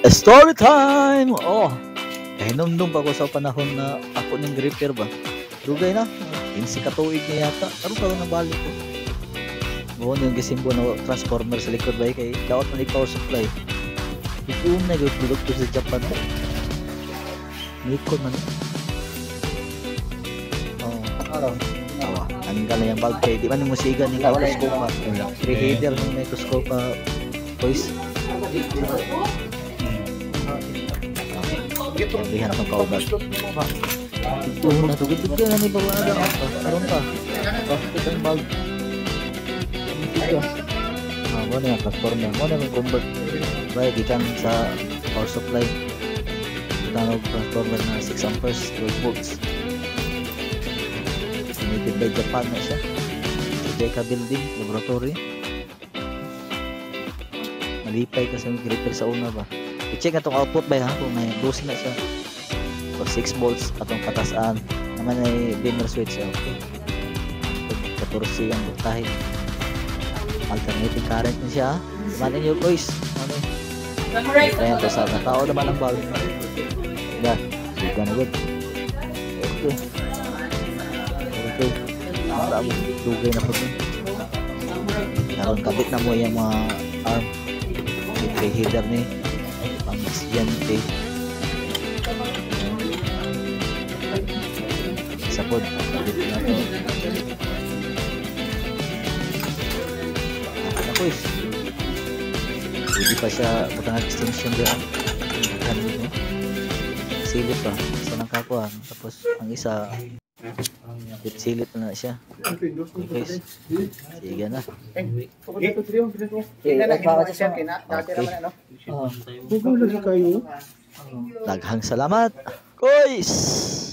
Story time! Oh, nung pa ko sa panahon na ako ng gripper ba? Dugay na, 15 katuig na yata. Karon na balik ko. Buon yung gisimbo na transformer sa likod ba kay daot na power supply. Ito na yung produkto sa Japan. Nikon man. Oh, araw. Awa, tanggal na yung bulb kay di man mo siga ni microscope. Preheader ng microscope boys. Lihat ng kaubat. Ito na to. Ito na ni bawa na apa? Karon pa. Bakit ang bulb? Ito. Wala yung transformer. Wala yung convert. Baik ikan sa power supply. Kita ng transformer na 6 amperes, 12 volts. Made by Japan na siya. Sa Jeka Building, Laboratory. Malipay kasi yung gripper sa una ba. I-check na itong output ba ha, kung may 12 na siya o 6 volts atong patasaan naman ay dimmer switch okay. 14 ang voltahe alternating current na siya manin yung boys ano kaya ito sa tao naman ang bulb diba, siga na good okay marami dugay na po din naroon kabit na mo yung mga arm may header ni estudyante sa pod ako is hindi pa siya butang extension doon silip pa isa ng kakuan tapos ang isa silip na siya guys sige na daghang salamat guys.